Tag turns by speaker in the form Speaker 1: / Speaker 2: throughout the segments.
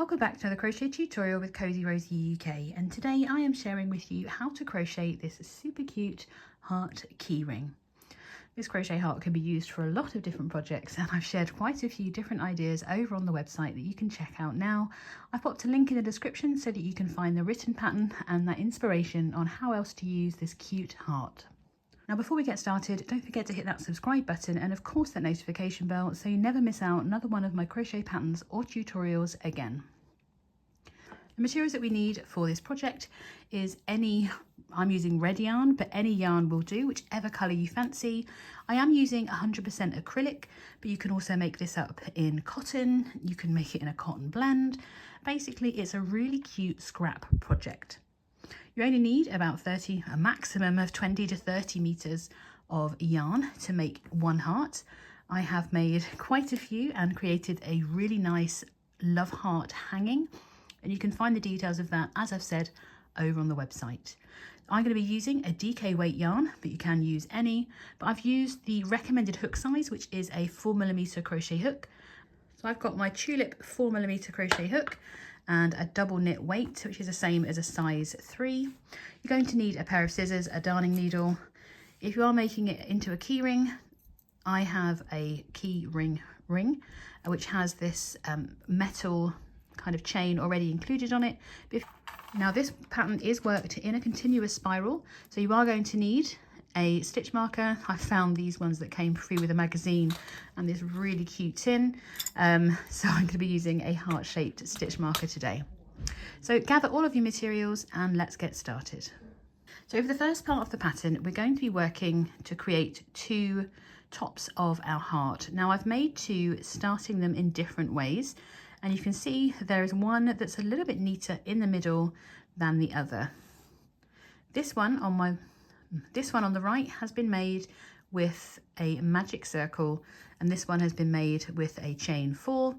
Speaker 1: Welcome back to the crochet tutorial with Cozy Rosie UK, and today I am sharing with you how to crochet this super cute heart keyring. This crochet heart can be used for a lot of different projects, and I've shared quite a few different ideas over on the website that you can check out now. I've popped a link in the description so that you can find the written pattern and that inspiration on how else to use this cute heart. Now, before we get started, don't forget to hit that subscribe button and of course that notification bell so you never miss out another one of my crochet patterns or tutorials again. The materials that we need for this project is I'm using red yarn, but any yarn will do, whichever colour you fancy. I am using 100% acrylic, but you can also make this up in cotton, you can make it in a cotton blend. Basically, it's a really cute scrap project. You only need about a maximum of 20 to 30 meters of yarn to make one heart. I have made quite a few and created a really nice love heart hanging, and you can find the details of that, as I've said, over on the website. I'm going to be using a DK weight yarn, but you can use any, but I've used the recommended hook size, which is a 4mm crochet hook. So I've got my tulip 4mm crochet hook and a double knit weight, which is the same as a size 3. You're going to need a pair of scissors, a darning needle. If you are making it into a key ring, I have a key ring which has this metal kind of chain already included on it. Now this pattern is worked in a continuous spiral, so you are going to need a stitch marker. I found these ones that came free with a magazine and this really cute tin, so I'm going to be using a heart-shaped stitch marker today. So gather all of your materials and let's get started. So for the first part of the pattern, we're going to be working to create two tops of our heart. Now I've made two, starting them in different ways, and you can see there is one that's a little bit neater in the middle than the other. This one on the right has been made with a magic circle, and this one has been made with a chain 4.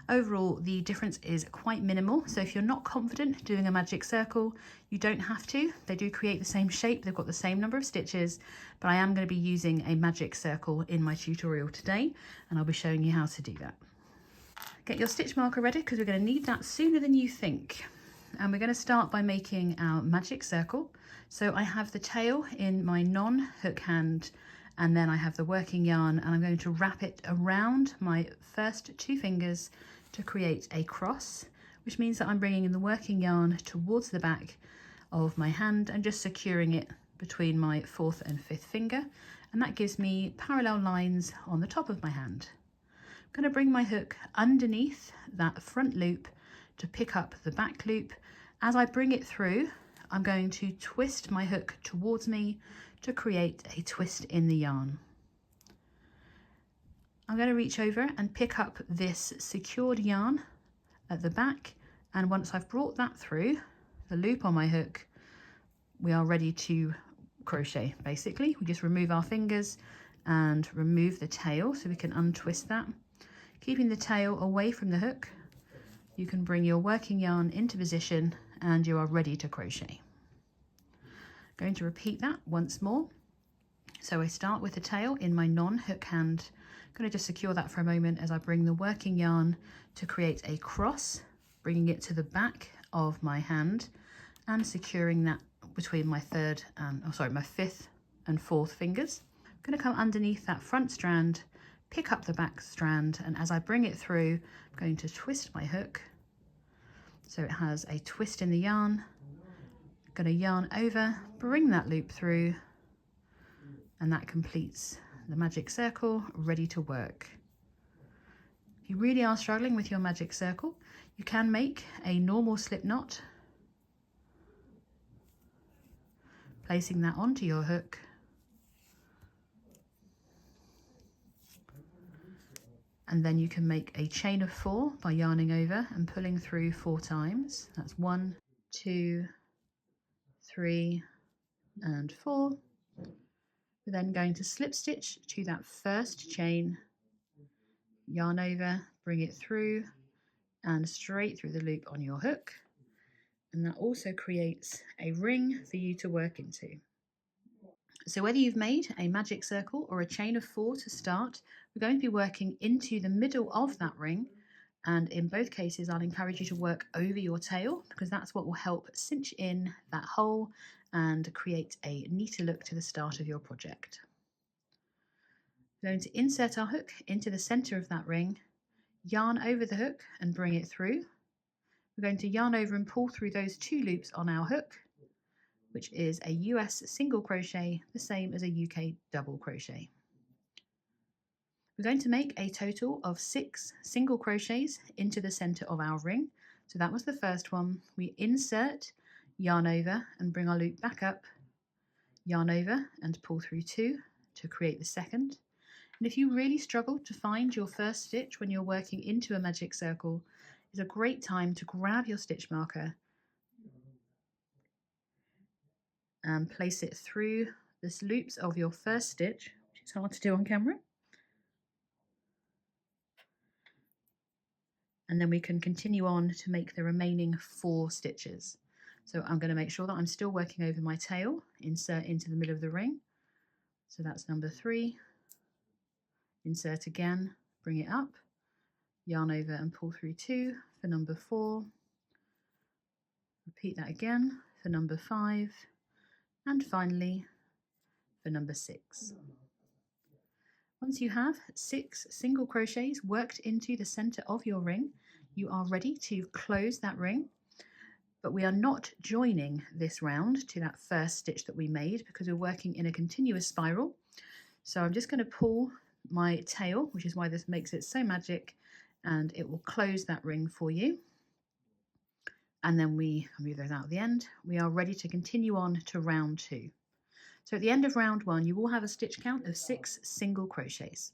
Speaker 1: Overall, the difference is quite minimal, so if you're not confident doing a magic circle, you don't have to. They do create the same shape, they've got the same number of stitches, but I am going to be using a magic circle in my tutorial today, and I'll be showing you how to do that. Get your stitch marker ready because we're going to need that sooner than you think. And we're going to start by making our magic circle. So I have the tail in my non-hook hand, and then I have the working yarn, and I'm going to wrap it around my first 2 fingers to create a cross, which means that I'm bringing in the working yarn towards the back of my hand and just securing it between my 4th and 5th finger, and that gives me parallel lines on the top of my hand. I'm going to bring my hook underneath that front loop to pick up the back loop. As I bring it through, I'm going to twist my hook towards me to create a twist in the yarn. I'm going to reach over and pick up this secured yarn at the back, and once I've brought that through the loop on my hook, we are ready to crochet. Basically, we just remove our fingers and remove the tail so we can untwist that. Keeping the tail away from the hook, you can bring your working yarn into position and you are ready to crochet. Going to repeat that once more. So I start with the tail in my non-hook hand. I'm going to just secure that for a moment as I bring the working yarn to create a cross, bringing it to the back of my hand and securing that between my 5th and 4th fingers. I'm going to come underneath that front strand, pick up the back strand, and as I bring it through, I'm going to twist my hook so it has a twist in the yarn. I'm going to yarn over, bring that loop through, and that completes the magic circle, ready to work. If you really are struggling with your magic circle, you can make a normal slip knot, placing that onto your hook. And then you can make a chain of 4 by yarning over and pulling through 4 times. That's 1, 2, 3, and 4. We're then going to slip stitch to that first chain, yarn over, bring it through and straight through the loop on your hook. And that also creates a ring for you to work into. So whether you've made a magic circle or a chain of 4 to start, we're going to be working into the middle of that ring And in both cases, I'll encourage you to work over your tail because that's what will help cinch in that hole and create a neater look to the start of your project. We're going to insert our hook into the center of that ring, yarn over the hook and bring it through. We're going to yarn over and pull through those 2 loops on our hook, which is a US single crochet, the same as a UK double crochet. We're going to make a total of 6 single crochets into the center of our ring. So that was the first one. We insert, yarn over and bring our loop back up, yarn over and pull through 2 to create the second. And if you really struggle to find your first stitch when you're working into a magic circle, it's a great time to grab your stitch marker and place it through the loops of your first stitch, which is hard to do on camera. And then we can continue on to make the remaining 4 stitches. So I'm going to make sure that I'm still working over my tail, insert into the middle of the ring. So that's number 3. Insert again, bring it up, yarn over and pull through 2 for number 4. Repeat that again for number 5, and finally for number 6. Once you have 6 single crochets worked into the center of your ring, you are ready to close that ring. But we are not joining this round to that first stitch that we made because we're working in a continuous spiral. So I'm just going to pull my tail, which is why this makes it so magic, and it will close that ring for you. And then we move those out at the end. We are ready to continue on to round 2. So at the end of round 1, you will have a stitch count of 6 single crochets.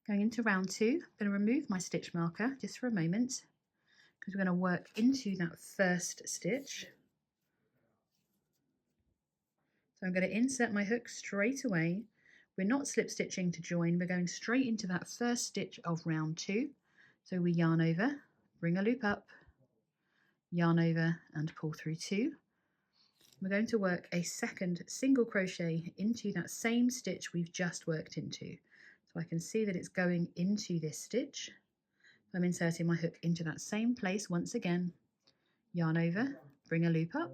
Speaker 1: Going into round 2, I'm going to remove my stitch marker just for a moment because we're going to work into that first stitch. So I'm going to insert my hook straight away. We're not slip stitching to join, we're going straight into that first stitch of round 2. So we yarn over, bring a loop up, yarn over and pull through 2. We're going to work a second single crochet into that same stitch we've just worked into. So I can see that it's going into this stitch. I'm inserting my hook into that same place once again, yarn over, bring a loop up,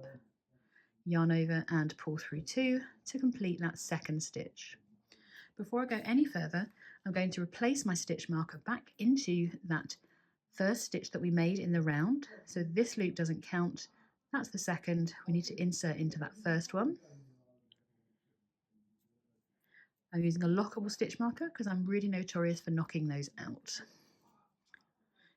Speaker 1: yarn over and pull through 2 to complete that second stitch. Before I go any further, I'm going to replace my stitch marker back into that first stitch that we made in the round. So this loop doesn't count. That's the second. We need to insert into that first one. I'm using a lockable stitch marker because I'm really notorious for knocking those out.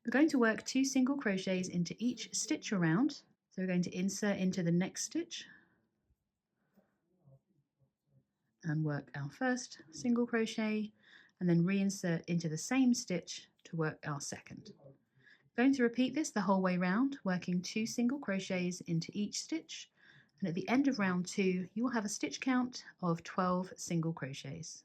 Speaker 1: We're going to work 2 single crochets into each stitch around. So we're going to insert into the next stitch and work our first single crochet, and then reinsert into the same stitch to work our second. Going to repeat this the whole way round, working 2 single crochets into each stitch, and at the end of round 2 you will have a stitch count of 12 single crochets.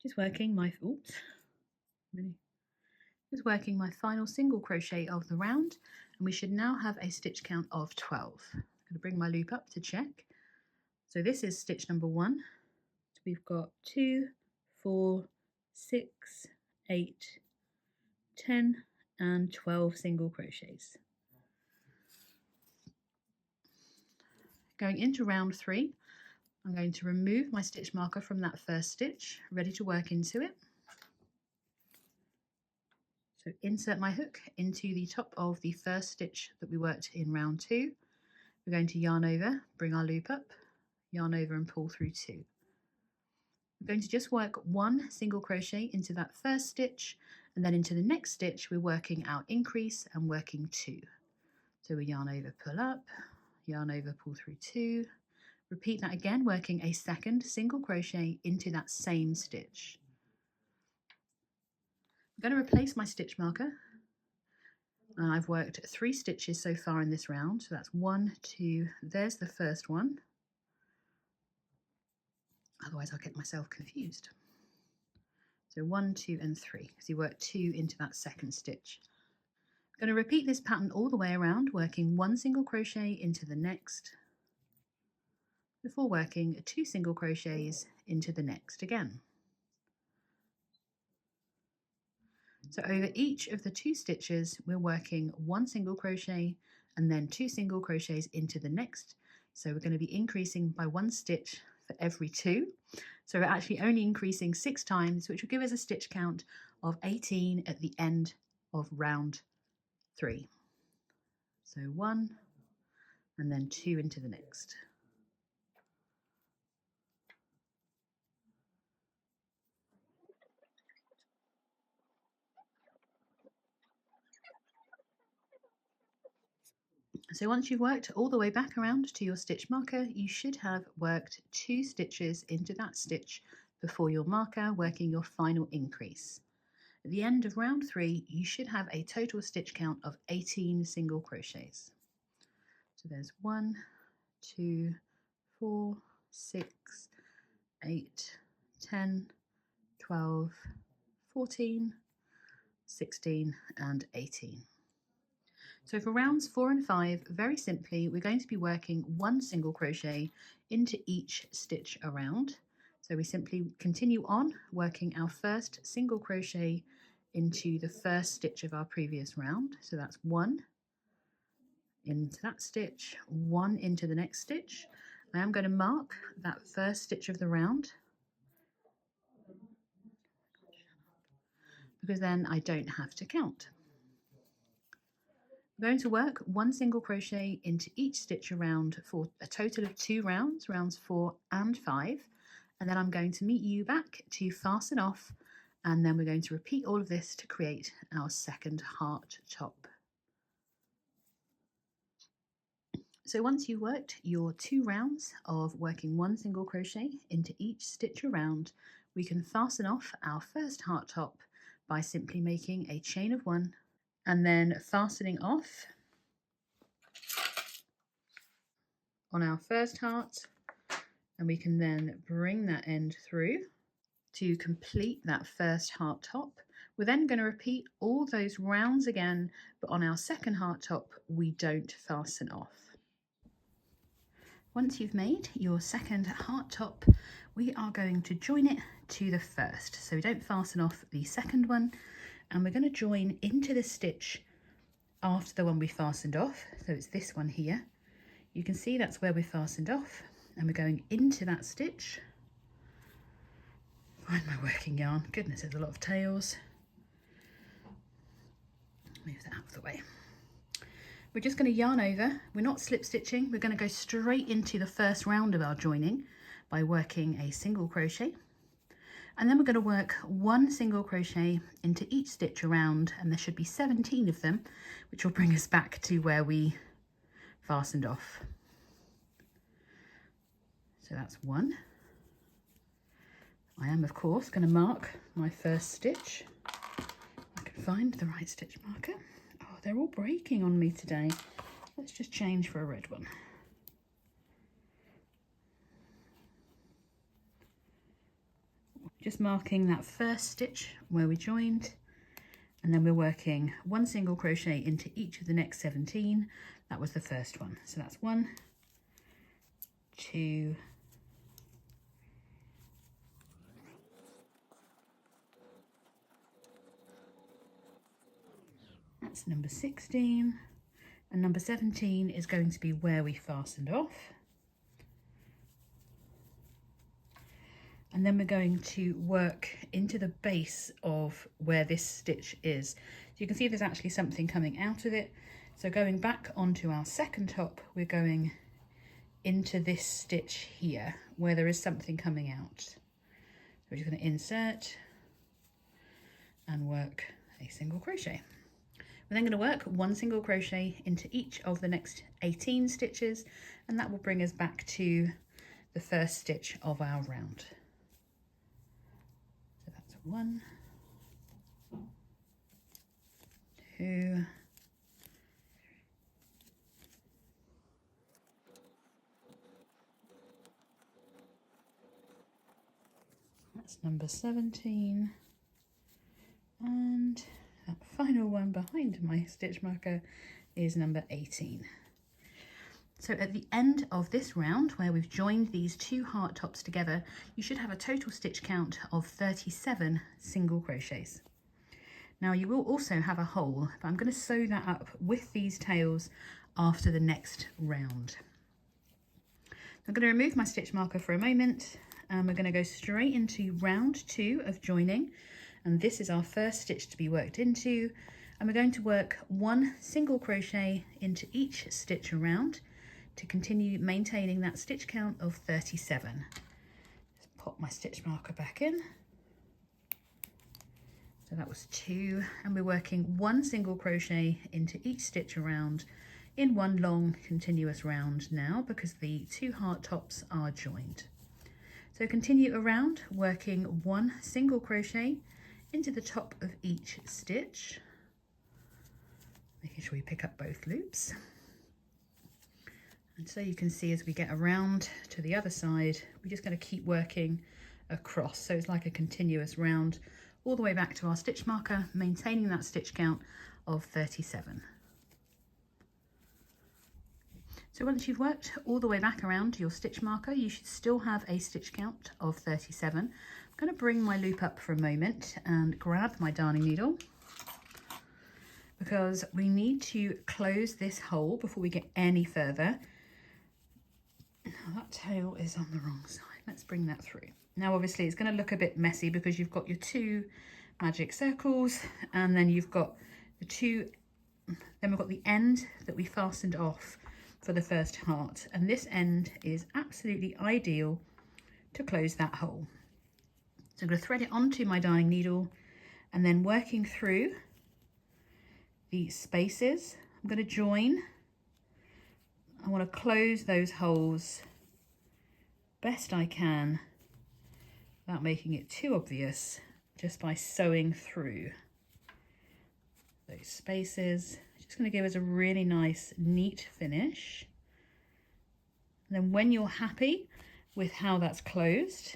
Speaker 1: Just working my final single crochet of the round, and we should now have a stitch count of 12. I'm going to bring my loop up to check. So this is stitch number 1. So we've got 2, 4, 6, 8, 10 and 12 single crochets. Going into round 3, I'm going to remove my stitch marker from that first stitch, ready to work into it. So insert my hook into the top of the first stitch that we worked in round 2. We're going to yarn over, bring our loop up, yarn over and pull through 2. We're going to just work 1 single crochet into that first stitch, and then into the next stitch we're working our increase and working 2. So we yarn over, pull up, yarn over, pull through 2. Repeat that again, working a second single crochet into that same stitch. I'm going to replace my stitch marker. I've worked 3 stitches so far in this round, so that's 1, 2, there's the first one. Otherwise I'll get myself confused. So 1, 2 and 3, because you work 2 into that second stitch. I'm going to repeat this pattern all the way around, working 1 single crochet into the next, before working 2 single crochets into the next again. So over each of the 2 stitches, we're working 1 single crochet and then 2 single crochets into the next. So we're going to be increasing by 1 stitch for every 2. So we're actually only increasing 6 times, which will give us a stitch count of 18 at the end of round 3. So 1 and then 2 into the next. So once you've worked all the way back around to your stitch marker, you should have worked 2 stitches into that stitch before your marker, working your final increase. At the end of round 3, you should have a total stitch count of 18 single crochets. So there's 1, 2, 4, 6, 8, 10, 12, 14, 16 and 18. So for rounds 4 and 5, very simply, we're going to be working 1 single crochet into each stitch around. So we simply continue on working our first single crochet into the first stitch of our previous round. So that's 1 into that stitch, 1 into the next stitch. I am going to mark that first stitch of the round because then I don't have to count. I'm going to work 1 single crochet into each stitch around for a total of 2 rounds, rounds 4 and 5, and then I'm going to meet you back to fasten off, and then we're going to repeat all of this to create our second heart top. So once you've worked your 2 rounds of working 1 single crochet into each stitch around, we can fasten off our first heart top by simply making a chain of 1 and then fastening off on our first heart, and we can then bring that end through to complete that first heart top. We're then going to repeat all those rounds again, but on our second heart top we don't fasten off. Once you've made your second heart top, we are going to join it to the first. So we don't fasten off the second one, and we're going to join into the stitch after the one we fastened off. So it's this one here. You can see that's where we fastened off, and we're going into that stitch. Find my working yarn. Goodness, there's a lot of tails. Move that out of the way. We're just going to yarn over. We're not slip stitching. We're going to go straight into the first round of our joining by working a single crochet. And then we're going to work 1 single crochet into each stitch around, and there should be 17 of them, which will bring us back to where we fastened off. So that's 1. I am of course going to mark my first stitch. I can find the right stitch marker. Oh, they're all breaking on me today. Let's just change for a red one. Just marking that first stitch where we joined, and then we're working 1 single crochet into each of the next 17. That was the first one. So that's 1, 2, that's number 16, and number 17 is going to be where we fastened off. And then we're going to work into the base of where this stitch is. So you can see there's actually something coming out of it. So going back onto our second top, we're going into this stitch here where there is something coming out. So we're just going to insert and work a single crochet. We're then going to work 1 single crochet into each of the next 18 stitches, and that will bring us back to the first stitch of our round. So that's 1, 2, that's number 17, and that final one behind my stitch marker is number 18. So at the end of this round, where we've joined these two heart tops together, you should have a total stitch count of 37 single crochets. Now you will also have a hole, but I'm going to sew that up with these tails after the next round. I'm going to remove my stitch marker for a moment, and we're going to go straight into round 2 of joining, and this is our first stitch to be worked into, and we're going to work 1 single crochet into each stitch around to continue maintaining that stitch count of 37. Just pop my stitch marker back in. So that was 2, and we're working 1 single crochet into each stitch around in one long continuous round now, because the 2 heart tops are joined. So continue around working 1 single crochet into the top of each stitch, making sure you pick up both loops. And so you can see as we get around to the other side, we're just going to keep working across, so it's like a continuous round all the way back to our stitch marker, maintaining that stitch count of 37. So once you've worked all the way back around to your stitch marker, you should still have a stitch count of 37. I'm going to bring my loop up for a moment and grab my darning needle, because we need to close this hole before we get any further. Now that tail is on the wrong side. Let's bring that through. Now obviously it's going to look a bit messy because you've got your 2 magic circles, and then you've got the then we've got the end that we fastened off for the first heart, and this end is absolutely ideal to close that hole. So I'm going to thread it onto my darning needle, and then working through the spaces, I'm going to join. I want to close those holes best I can without making it too obvious, just by sewing through those spaces. Just going to give us a really nice neat finish. And then when you're happy with how that's closed,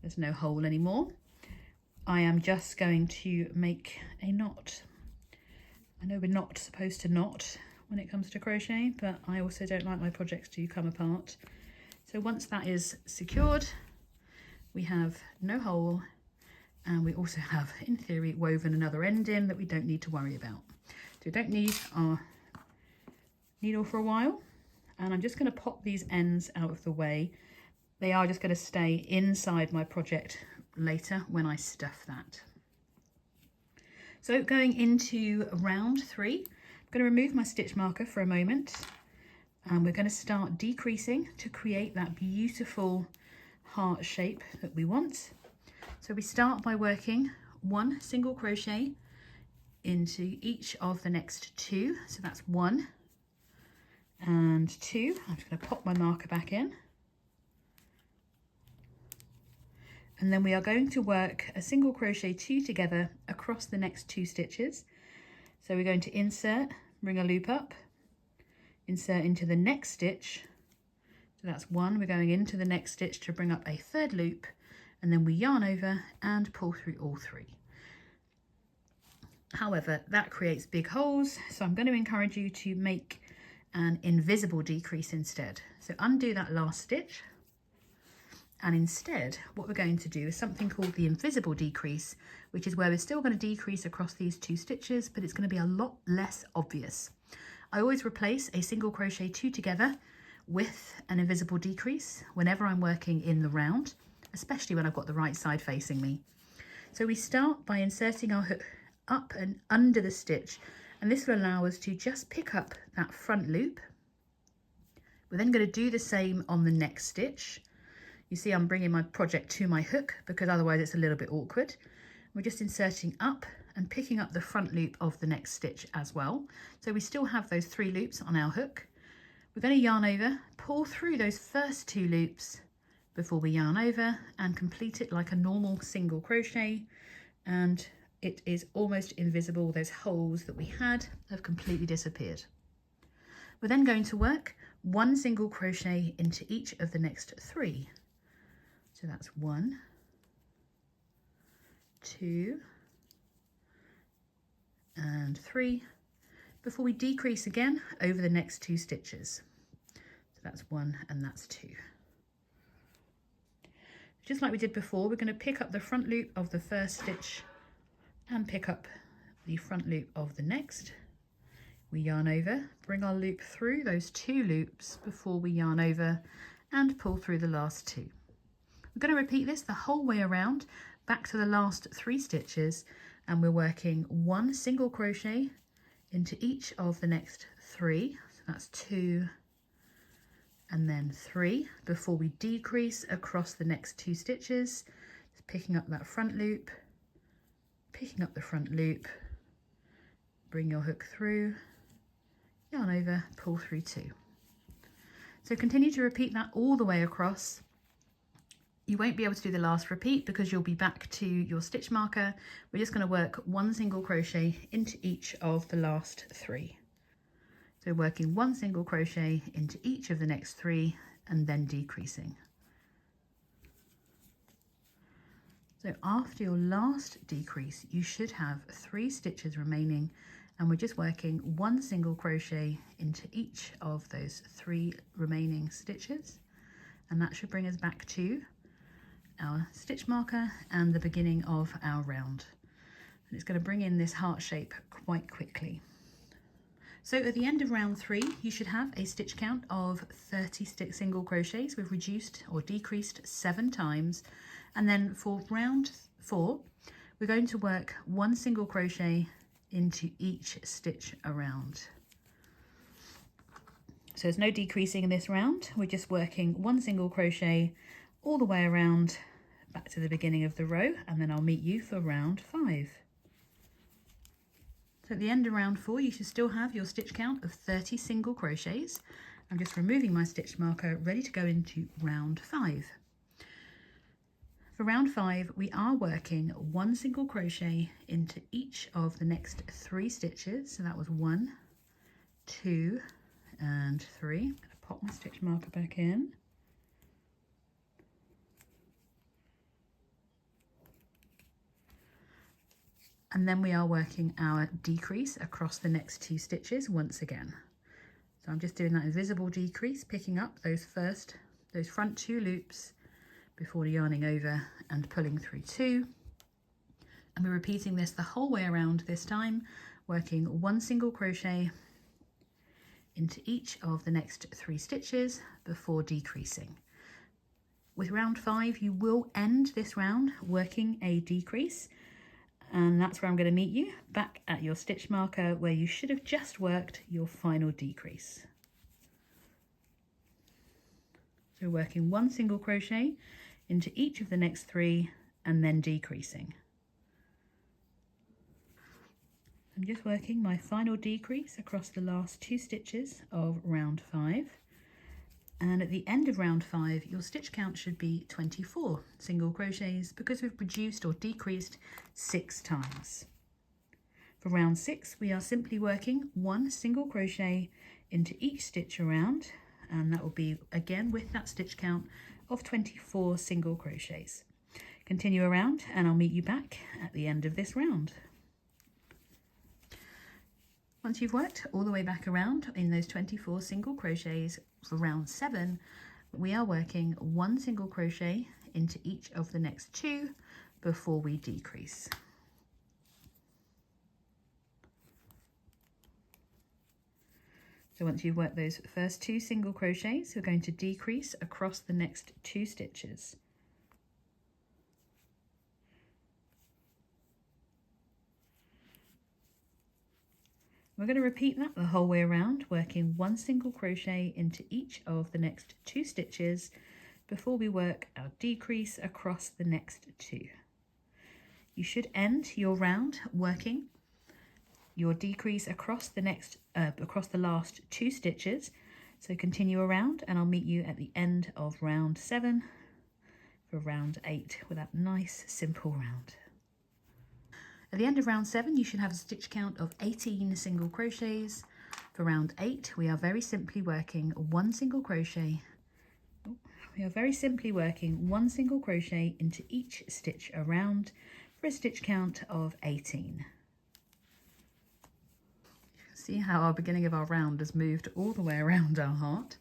Speaker 1: there's no hole anymore, I am just going to make a knot. I know we're not supposed to knot when it comes to crochet, but I also don't like my projects to come apart. So once that is secured, we have no hole, and we also have, in theory, woven another end in that we don't need to worry about. So we don't need our needle for a while, and I'm just going to pop these ends out of the way. They are just going to stay inside my project later when I stuff that. So going into round 3, I'm going to remove my stitch marker for a moment, and we're going to start decreasing to create that beautiful heart shape that we want. So we start by working 1 single crochet into each of the next 2. So that's 1 and 2. I'm just going to pop my marker back in. And then we are going to work a single crochet 2 together across the next 2 stitches. So we're going to insert, bring a loop up, insert into the next stitch. So that's 1. We're going into the next stitch to bring up a 3rd loop, and then we yarn over and pull through all 3. However, that creates big holes, so I'm going to encourage you to make an invisible decrease instead. So undo that last stitch, and instead what we're going to do is something called the invisible decrease, which is where we're still going to decrease across these 2 stitches, but it's going to be a lot less obvious. I always replace a single crochet 2 together with an invisible decrease whenever I'm working in the round, especially when I've got the right side facing me. So we start by inserting our hook up and under the stitch, and this will allow us to just pick up that front loop. We're then going to do the same on the next stitch. You see I'm bringing my project to my hook because otherwise it's a little bit awkward. We're just inserting up and picking up the front loop of the next stitch as well. So we still have those 3 loops on our hook. We're going to yarn over, pull through those first 2 loops before we yarn over, and complete it like a normal single crochet, and it is almost invisible. Those holes that we had have completely disappeared. We're then going to work 1 single crochet into each of the next 3. So that's 1, 2 and 3 before we decrease again over the next 2 stitches. So that's 1 and that's 2. Just like we did before, we're going to pick up the front loop of the first stitch and pick up the front loop of the next. We yarn over, bring our loop through those 2 loops before we yarn over and pull through the last 2. We're going to repeat this the whole way around back to the last 3 stitches, and we're working 1 single crochet into each of the next 3. So that's 2 and then 3 before we decrease across the next 2 stitches. Just picking up that front loop, picking up the front loop, bring your hook through, yarn over, pull through 2. So continue to repeat that all the way across. You won't be able to do the last repeat because you'll be back to your stitch marker. We're just going to work 1 single crochet into each of the last 3. So working 1 single crochet into each of the next 3 and then decreasing. So after your last decrease, you should have 3 stitches remaining, and we're just working 1 single crochet into each of those 3 remaining stitches, and that should bring us back to our stitch marker and the beginning of our round. And it's going to bring in this heart shape quite quickly. So at the end of round 3, you should have a stitch count of 30 single crochets. We've reduced or decreased 7 times. And then for round 4, we're going to work 1 single crochet into each stitch around. So there's no decreasing in this round. We're just working 1 single crochet all the way around back to the beginning of the row, and then I'll meet you for round 5. So at the end of round 4, you should still have your stitch count of 30 single crochets. I'm just removing my stitch marker, ready to go into round 5. For round 5, we are working 1 single crochet into each of the next 3 stitches. So that was 1, 2, and 3. I'm going to pop my stitch marker back in. And then we are working our decrease across the next 2 stitches once again. So I'm just doing that invisible decrease, picking up those front 2 loops before yarning over and pulling through 2. And we're repeating this the whole way around this time, working 1 single crochet into each of the next 3 stitches before decreasing. With round 5, you will end this round working a decrease, and that's where I'm going to meet you, back at your stitch marker where you should have just worked your final decrease. So working 1 single crochet into each of the next 3 and then decreasing. I'm just working my final decrease across the last 2 stitches of round 5. And at the end of round 5, your stitch count should be 24 single crochets because we've reduced or decreased 6 times. For round 6, we are simply working 1 single crochet into each stitch around, and that will be again with that stitch count of 24 single crochets. Continue around and I'll meet you back at the end of this round. Once you've worked all the way back around in those 24 single crochets for round 7, we are working 1 single crochet into each of the next 2 before we decrease. So once you've worked those first 2 single crochets, you're going to decrease across the next 2 stitches. We're going to repeat that the whole way around, working 1 single crochet into each of the next 2 stitches before we work our decrease across the next 2. You should end your round working your decrease across the last 2 stitches. So continue around and I'll meet you at the end of round 7 for round 8 with that nice simple round. At the end of round 7, you should have a stitch count of 18 single crochets. For round 8, we are very simply working 1 single crochet. We are very simply working 1 single crochet into each stitch around for a stitch count of 18. See how our beginning of our round has moved all the way around our heart.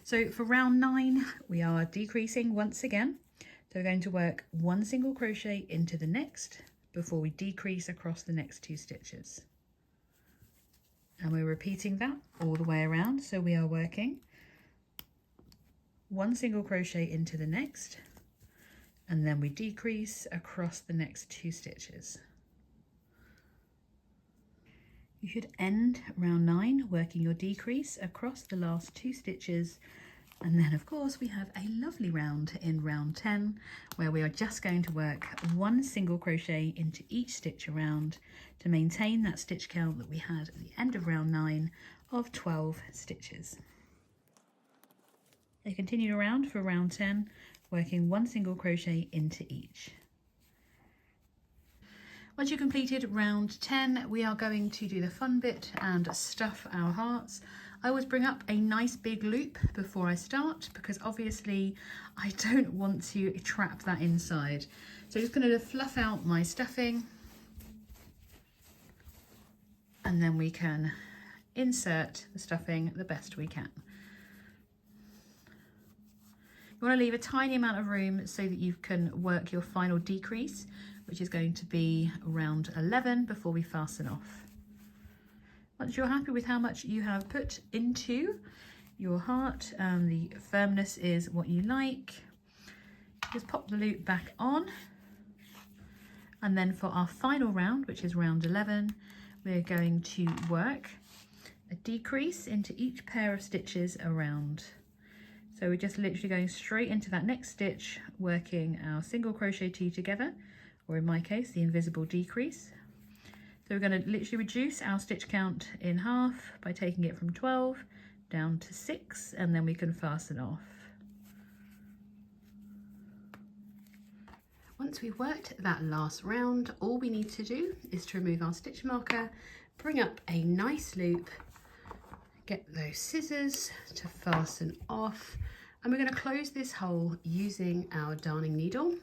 Speaker 1: So for round 9, we are decreasing once again. So we're going to work 1 single crochet into the next before we decrease across the next 2 stitches. And we're repeating that all the way around. So we are working 1 single crochet into the next, and then we decrease across the next 2 stitches. You should end round 9 working your decrease across the last 2 stitches, and then of course we have a lovely round in round 10 where we are just going to work 1 single crochet into each stitch around to maintain that stitch count that we had at the end of round 9 of 12 stitches. They continued around for round 10, working 1 single crochet into each. Once you've completed round 10, we are going to do the fun bit and stuff our hearts. I always bring up a nice big loop before I start because obviously I don't want to trap that inside. So I'm just going to fluff out my stuffing, and then we can insert the stuffing the best we can. You want to leave a tiny amount of room so that you can work your final decrease, which is going to be around 11 before we fasten off. Once you're happy with how much you have put into your heart and the firmness is what you like, just pop the loop back on. And then for our final round, which is round 11, we're going to work a decrease into each pair of stitches around. So we're just literally going straight into that next stitch, working our single crochet 2 together, or in my case, the invisible decrease. So we're going to literally reduce our stitch count in half by taking it from 12 down to 6, and then we can fasten off. Once we've worked that last round, all we need to do is to remove our stitch marker, bring up a nice loop, get those scissors to fasten off, and we're going to close this hole using our darning needle.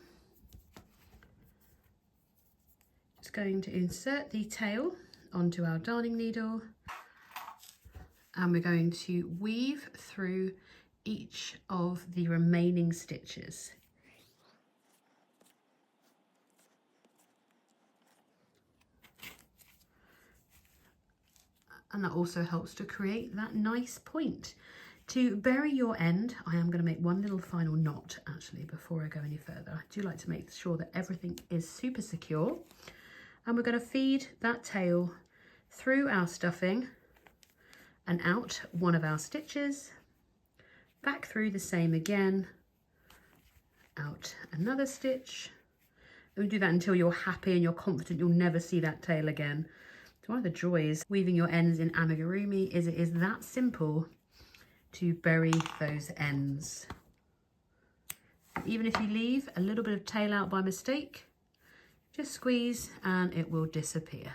Speaker 1: Just going to insert the tail onto our darning needle, and we're going to weave through each of the remaining stitches. And that also helps to create that nice point. To bury your end, I am going to make one little final knot actually before I go any further. I do like to make sure that everything is super secure. And we're going to feed that tail through our stuffing and out one of our stitches, back through the same again, out another stitch. And we do that until you're happy and you're confident you'll never see that tail again. One of the joys weaving your ends in amigurumi is it is that simple to bury those ends. Even if you leave a little bit of tail out by mistake, just squeeze and it will disappear.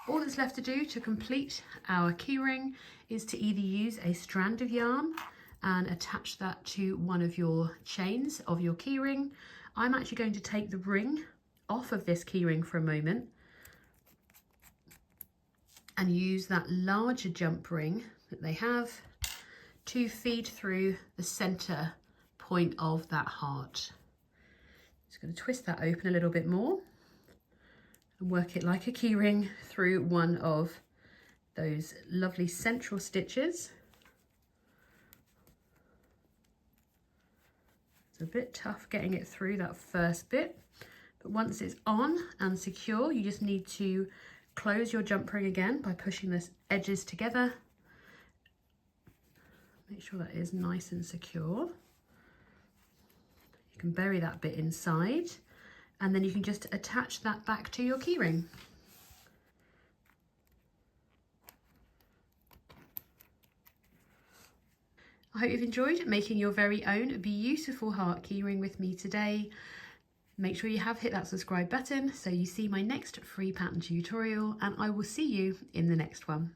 Speaker 1: All that's left to do to complete our keyring is to either use a strand of yarn and attach that to one of your chains of your keyring. I'm actually going to take the ring off of this keyring for a moment and use that larger jump ring that they have to feed through the center point of that heart. Just going to twist that open a little bit more and work it like a key ring through one of those lovely central stitches. It's a bit tough getting it through that first bit, but once it's on and secure, you just need to close your jump ring again by pushing the edges together. Make sure that is nice and secure. You can bury that bit inside, and then you can just attach that back to your keyring. I hope you've enjoyed making your very own beautiful heart keyring with me today. Make sure you have hit that subscribe button so you see my next free pattern tutorial, and I will see you in the next one.